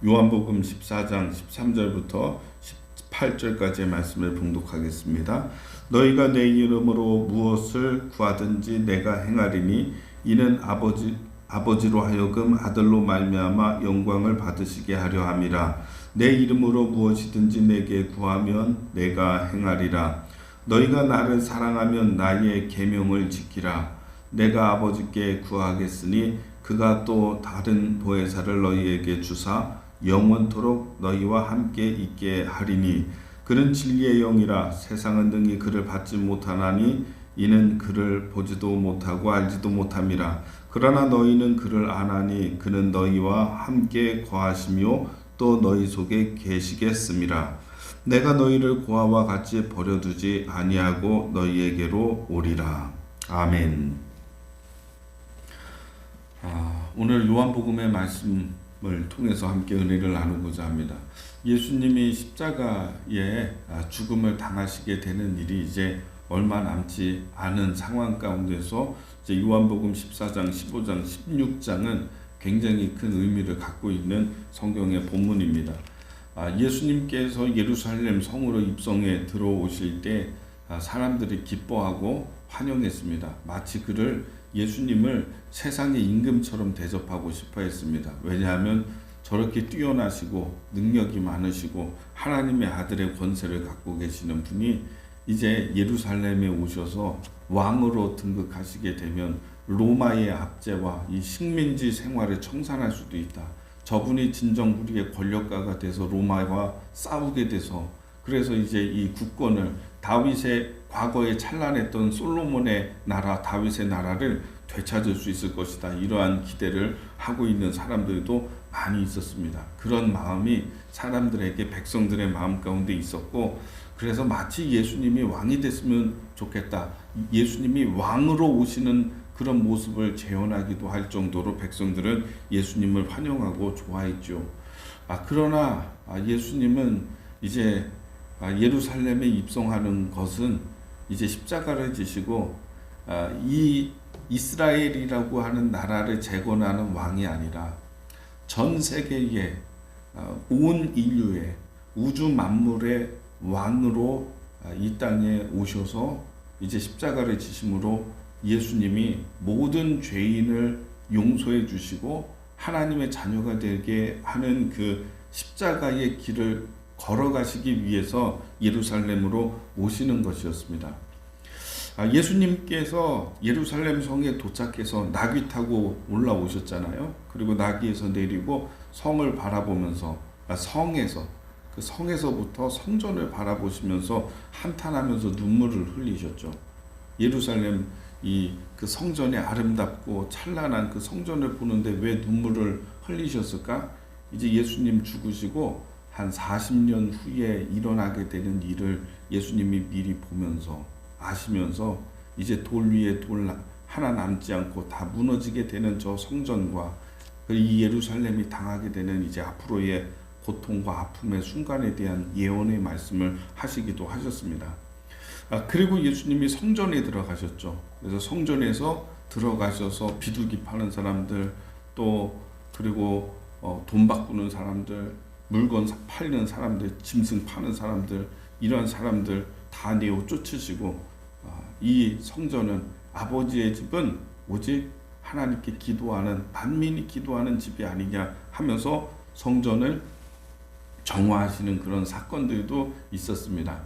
요한복음 14장 13절부터 18절까지의 말씀을 봉독하겠습니다. 너희가 내 이름으로 무엇을 구하든지 내가 행하리니 이는 아버지로 하여금 아들로 말미암아 영광을 받으시게 하려 함이라. 내 이름으로 무엇이든지 내게 구하면 내가 행하리라. 너희가 나를 사랑하면 나의 계명을 지키라. 내가 아버지께 구하겠으니 그가 또 다른 보혜사를 너희에게 주사 영원토록 너희와 함께 있게 하리니 그는 진리의 영이라. 세상은 능히 그를 받지 못하나니 이는 그를 보지도 못하고 알지도 못함이라. 그러나 너희는 그를 아나니 그는 너희와 함께 거하시며 또 너희 속에 계시겠음이라. 내가 너희를 고아와 같이 버려두지 아니하고 너희에게로 오리라. 아멘. 오늘 요한복음의 말씀을 통해서 함께 은혜를 나누고자 합니다. 예수님이 십자가에 죽음을 당하시게 되는 일이 이제 얼마 남지 않은 상황 가운데서 이제 요한복음 14장, 15장, 16장은 굉장히 큰 의미를 갖고 있는 성경의 본문입니다. 예수님께서 예루살렘 성으로 입성해 들어오실 때 사람들이 기뻐하고 환영했습니다. 마치 예수님을 세상의 임금처럼 대접하고 싶어 했습니다. 왜냐하면 저렇게 뛰어나시고 능력이 많으시고 하나님의 아들의 권세를 갖고 계시는 분이 이제 예루살렘에 오셔서 왕으로 등극하시게 되면 로마의 압제와 이 식민지 생활을 청산할 수도 있다. 저분이 진정 우리의 권력가가 돼서 로마와 싸우게 돼서 그래서 이제 이 국권을 다윗의 과거에 찬란했던 솔로몬의 나라, 다윗의 나라를 되찾을 수 있을 것이다. 이러한 기대를 하고 있는 사람들도 많이 있었습니다. 그런 마음이 사람들에게 백성들의 마음 가운데 있었고 그래서 마치 예수님이 왕이 됐으면 좋겠다. 예수님이 왕으로 오시는 그런 모습을 재현하기도 할 정도로 백성들은 예수님을 환영하고 좋아했죠. 그러나 예수님은 이제 예루살렘에 입성하는 것은 이제 십자가를 지시고 이 이스라엘이라고 하는 나라를 재건하는 왕이 아니라 전 세계의 온 인류의 우주 만물의 왕으로 이 땅에 오셔서 이제 십자가를 지심으로 예수님이 모든 죄인을 용서해 주시고 하나님의 자녀가 되게 하는 그 십자가의 길을 걸어가시기 위해서 예루살렘으로 오시는 것이었습니다. 예수님께서 예루살렘 성에 도착해서 나귀 타고 올라오셨잖아요. 그리고 나귀에서 내리고 성을 바라보면서 그 성에서부터 성전을 바라보시면서 한탄하면서 눈물을 흘리셨죠. 예루살렘 그 성전이 아름답고 찬란한 그 성전을 보는데 왜 눈물을 흘리셨을까? 이제 예수님 죽으시고 한 40년 후에 일어나게 되는 일을 예수님이 미리 보면서 아시면서 이제 돌 위에 돌 하나 남지 않고 다 무너지게 되는 저 성전과 이 예루살렘이 당하게 되는 이제 앞으로의 고통과 아픔의 순간에 대한 예언의 말씀을 하시기도 하셨습니다. 그리고 예수님이 성전에 들어가셨죠. 그래서 성전에서 들어가셔서 비둘기 파는 사람들 또 그리고 돈 바꾸는 사람들 물건 팔는 사람들 짐승 파는 사람들 이런 사람들 다 내어 쫓으시고 이 성전은 아버지의 집은 오직 하나님께 기도하는 만민이 기도하는 집이 아니냐 하면서 성전을 정화하시는 그런 사건들도 있었습니다.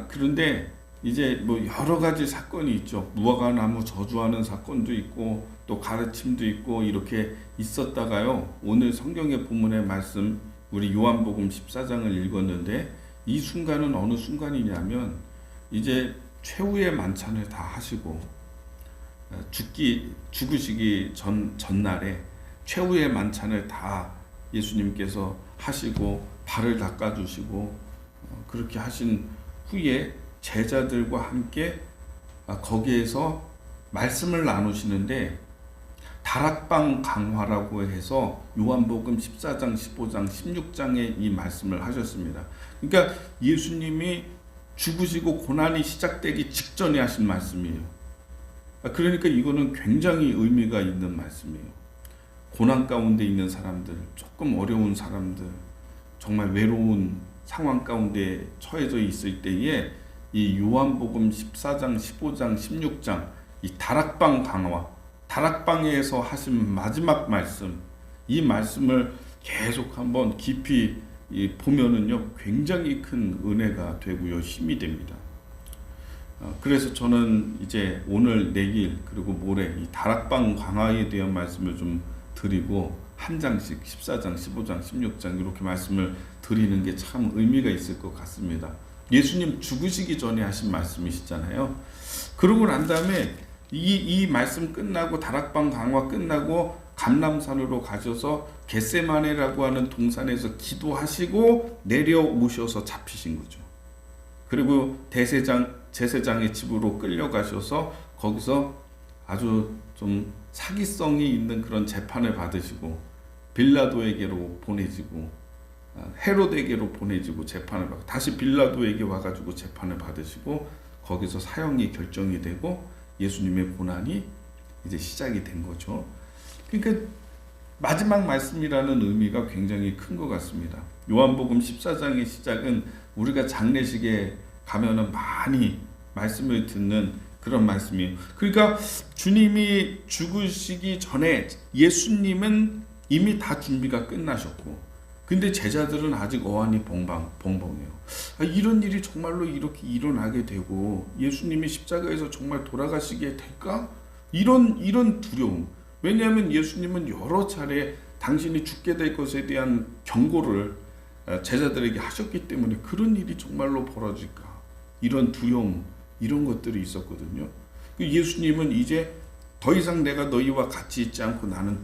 그런데 이제 뭐 여러 가지 사건이 있죠. 무화과나무 저주하는 사건도 있고 또 가르침도 있고 이렇게 있었다가요. 오늘 성경의 본문의 말씀 우리 요한복음 14장을 읽었는데 이 순간은 어느 순간이냐면 이제 최후의 만찬을 다 하시고 죽으시기 전날에 최후의 만찬을 다 예수님께서 하시고 발을 닦아주시고 그렇게 하신 후에 제자들과 함께 거기에서 말씀을 나누시는데 다락방 강화라고 해서 요한복음 14장, 15장, 16장에 이 말씀을 하셨습니다. 그러니까 예수님이 죽으시고 고난이 시작되기 직전에 하신 말씀이에요. 그러니까 이거는 굉장히 의미가 있는 말씀이에요. 고난 가운데 있는 사람들, 조금 어려운 사람들, 정말 외로운 상황 가운데 처해져 있을 때에 이 요한복음 14장, 15장, 16장 이 다락방 강화, 다락방에서 하신 마지막 말씀, 이 말씀을 계속 한번 깊이 보면은요 굉장히 큰 은혜가 되고요 힘이 됩니다. 그래서 저는 이제 오늘 내일 그리고 모레 이 다락방 강화에 대한 말씀을 좀 드리고 한 장씩 14장, 15장, 16장 이렇게 말씀을 드리는 게 참 의미가 있을 것 같습니다. 예수님 죽으시기 전에 하신 말씀이시잖아요. 그러고 난 다음에 이 말씀 끝나고 다락방 강화 끝나고 감람산으로 가셔서 겟세마네라고 하는 동산에서 기도하시고 내려오셔서 잡히신 거죠. 그리고 제사장의 집으로 끌려가셔서 거기서 아주 좀 사기성이 있는 그런 재판을 받으시고 빌라도에게로 보내지고 헤롯에게로 보내지고 재판을 받고 다시 빌라도에게 와가지고 재판을 받으시고 거기서 사형이 결정이 되고 예수님의 고난이 이제 시작이 된 거죠. 그러니까 마지막 말씀이라는 의미가 굉장히 큰 것 같습니다. 요한복음 14장의 시작은 우리가 장례식에 가면은 많이 말씀을 듣는 그런 말씀이에요. 그러니까 주님이 죽으시기 전에 예수님은 이미 다 준비가 끝나셨고 근데 제자들은 아직 어안이 벙벙해요. 이런 일이 정말로 이렇게 일어나게 되고 예수님이 십자가에서 정말 돌아가시게 될까? 이런 두려움. 왜냐하면 예수님은 여러 차례 당신이 죽게 될 것에 대한 경고를 제자들에게 하셨기 때문에 그런 일이 정말로 벌어질까? 이런 두려움, 이런 것들이 있었거든요. 예수님은 이제 더 이상 내가 너희와 같이 있지 않고 나는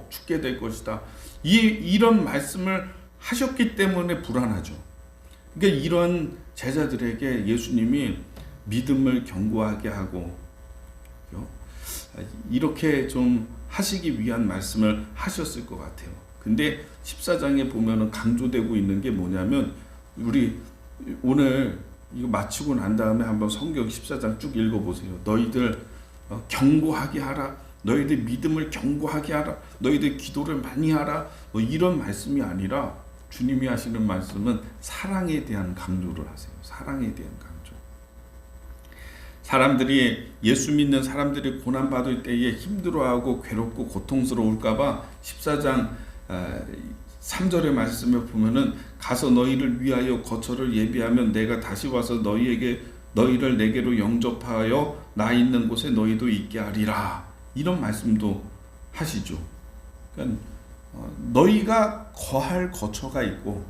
죽게 될 것이다. 이런 말씀을 하셨기 때문에 불안하죠. 그러니까 이런 제자들에게 예수님이 믿음을 견고하게 하고 이렇게 좀 하시기 위한 말씀을 하셨을 것 같아요. 근데 14장에 보면은 강조되고 있는 게 뭐냐면 우리 오늘 이거 마치고 난 다음에 한번 성경 14장 쭉 읽어보세요. 너희들 경고하게 하라. 너희들 믿음을 견고하게 하라. 너희들 기도를 많이 하라. 뭐 이런 말씀이 아니라 주님이 하시는 말씀은 사랑에 대한 강조를 하세요. 사랑에 대한 강조. 사람들이 예수 믿는 사람들이 고난받을 때에 힘들어하고 괴롭고 고통스러울까봐 14장 3절의 말씀을 보면은 가서 너희를 위하여 거처를 예비하면 내가 다시 와서 너희를 내게로 영접하여 나 있는 곳에 너희도 있게 하리라. 이런 말씀도 하시죠. 그러니까 너희가 거할 거처가 있고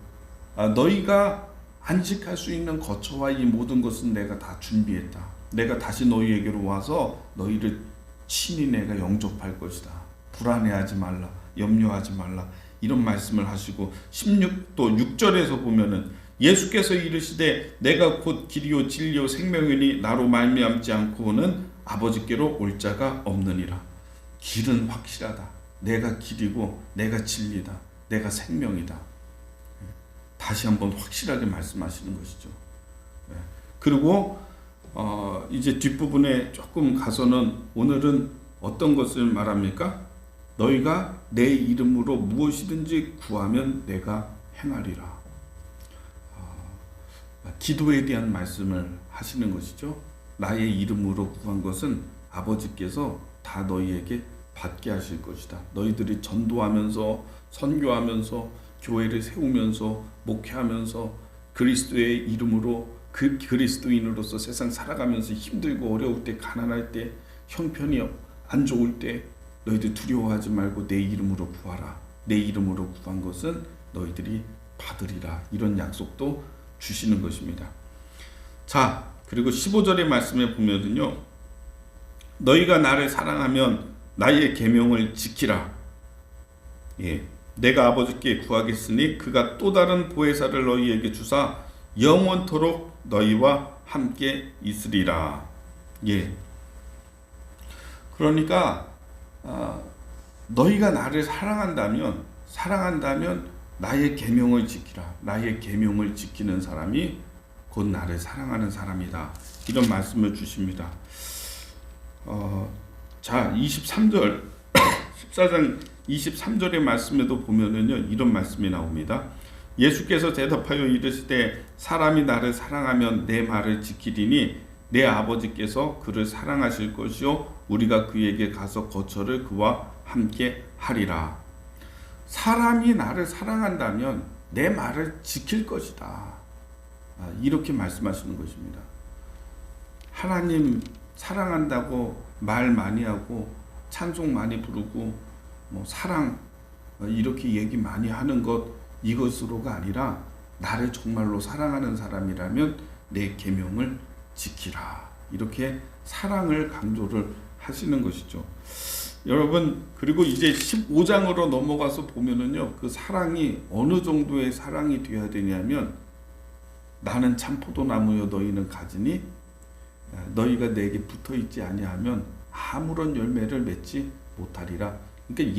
너희가 안식할 수 있는 거처와 이 모든 것은 내가 다 준비했다. 내가 다시 너희에게로 와서 너희를 친히 내가 영접할 것이다. 불안해하지 말라. 염려하지 말라. 이런 말씀을 하시고 16또 6절에서 보면은 예수께서 이르시되 내가 곧 길이요 진리요 생명이니 나로 말미암지 않고는 아버지께로 올 자가 없느니라. 길은 확실하다. 내가 길이고 내가 진리다. 내가 생명이다. 다시 한번 확실하게 말씀하시는 것이죠. 그리고 이제 뒷부분에 조금 가서는 오늘은 어떤 것을 말합니까? 너희가 내 이름으로 무엇이든지 구하면 내가 행하리라. 기도에 대한 말씀을 하시는 것이죠. 나의 이름으로 구한 것은 아버지께서 다 너희에게 받게 하실 것이다. 너희들이 전도하면서 선교하면서 교회를 세우면서 목회하면서 그리스도의 이름으로 그리스도인으로서 세상 살아가면서 힘들고 어려울 때 가난할 때 형편이 안 좋을 때 너희들 두려워하지 말고 내 이름으로 구하라. 내 이름으로 구한 것은 너희들이 받으리라. 이런 약속도 주시는 것입니다. 자, 그리고 15절의 말씀에 보면은요. 너희가 나를 사랑하면 나의 계명을 지키라. 내가 아버지께 구하겠으니 그가 또 다른 보혜사를 너희에게 주사 영원토록 너희와 함께 있으리라. 그러니까 너희가 나를 사랑한다면 나의 계명을 지키라. 나의 계명을 지키는 사람이 곧 나를 사랑하는 사람이다. 이런 말씀을 주십니다. 자, 23절 14장 23절의 말씀에도 보면은요, 이런 말씀이 나옵니다. 예수께서 대답하여 이르시되 사람이 나를 사랑하면 내 말을 지키리니 내 아버지께서 그를 사랑하실 것이요 우리가 그에게 가서 거처를 그와 함께 하리라. 사람이 나를 사랑한다면 내 말을 지킬 것이다. 이렇게 말씀하시는 것입니다. 하나님 사랑한다고 말 많이 하고 찬송 많이 부르고 사랑 이렇게 얘기 많이 하는 것, 이것으로가 아니라 나를 정말로 사랑하는 사람이라면 내 계명을 지키라. 이렇게 사랑을 강조를 하시는 것이죠. 여러분, 그리고 이제 15장으로 넘어가서 보면은요, 그 사랑이 어느 정도의 사랑이 되어야 되냐면, 나는 참 포도나무여 너희는 가지니 너희가 내게 붙어 있지 아니하면 아무런 열매를 맺지 못하리라. 그러니까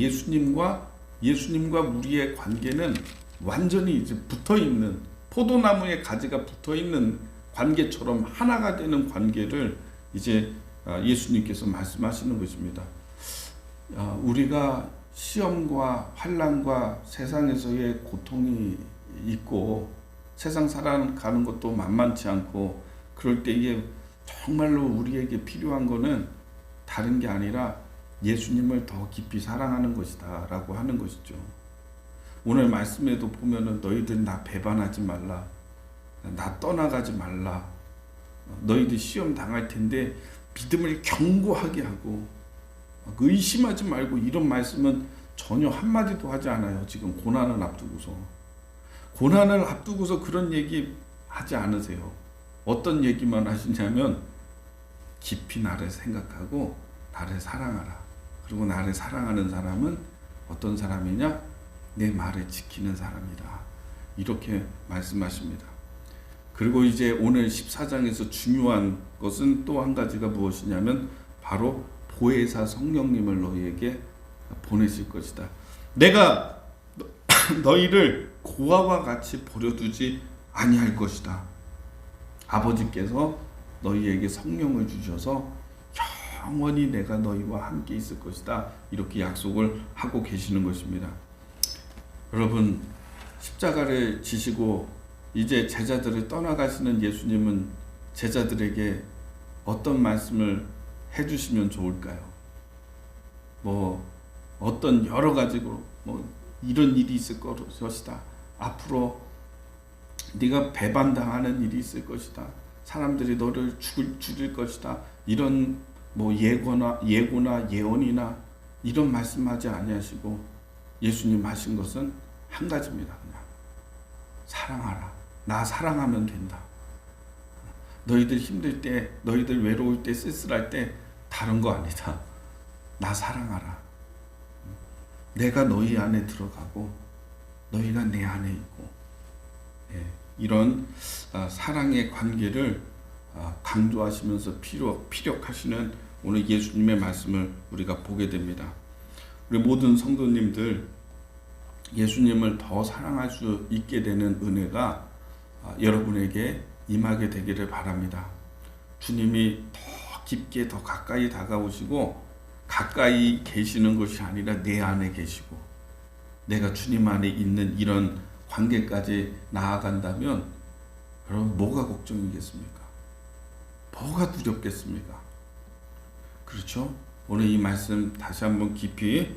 예수님과 우리의 관계는 완전히 이제 붙어 있는, 포도나무의 가지가 붙어 있는 관계처럼 하나가 되는 관계를 이제 예수님께서 말씀하시는 것입니다. 우리가 시험과 환난과 세상에서의 고통이 있고 세상 살아가는 것도 만만치 않고, 그럴 때에 정말로 우리에게 필요한 거는 다른 게 아니라 예수님을 더 깊이 사랑하는 것이다 라고 하는 것이죠. 오늘 말씀에도 보면은 너희들 나 배반하지 말라, 나 떠나가지 말라, 너희들 시험 당할 텐데 믿음을 견고하게 하고 의심하지 말고, 이런 말씀은 전혀 한마디도 하지 않아요. 지금 고난을 앞두고서 그런 얘기 하지 않으세요. 어떤 얘기만 하시냐면 깊이 나를 생각하고 나를 사랑하라. 그리고 나를 사랑하는 사람은 어떤 사람이냐? 내 말을 지키는 사람이다. 이렇게 말씀하십니다. 그리고 이제 오늘 14장에서 중요한 것은 또 한 가지가 무엇이냐면 바로 보혜사 성령님을 너희에게 보내실 것이다. 내가 너희를 고아와 같이 버려두지 아니할 것이다. 아버지께서 너희에게 성령을 주셔서 영원히 내가 너희와 함께 있을 것이다. 이렇게 약속을 하고 계시는 것입니다. 여러분, 십자가를 지시고 이제 제자들을 떠나가시는 예수님은 제자들에게 어떤 말씀을 해주시면 좋을까요? 어떤 여러 가지로 이런 일이 있을 것이다. 앞으로 네가 배반당하는 일이 있을 것이다. 사람들이 너를 죽일 것이다. 이런 예고나 예언이나 이런 말씀하지 아니하시고 예수님 하신 것은 한 가지입니다. 그냥 사랑하라. 나 사랑하면 된다. 너희들 힘들 때, 너희들 외로울 때, 쓸쓸할 때 다른 거 아니다. 나 사랑하라. 내가 너희 안에 들어가고 너희가 내 안에 있고, 이런 사랑의 관계를 강조하시면서 피력하시는 오늘 예수님의 말씀을 우리가 보게 됩니다. 우리 모든 성도님들, 예수님을 더 사랑할 수 있게 되는 은혜가 여러분에게 임하게 되기를 바랍니다. 주님이 더 깊게 더 가까이 다가오시고 가까이 계시는 것이 아니라 내 안에 계시고 내가 주님 안에 있는 이런 관계까지 나아간다면 여러분, 뭐가 걱정이겠습니까? 뭐가 두렵겠습니까? 그렇죠? 오늘 이 말씀 다시 한번 깊이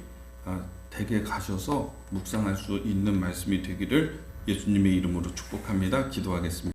댁에 가셔서 묵상할 수 있는 말씀이 되기를 예수님의 이름으로 축복합니다. 기도하겠습니다.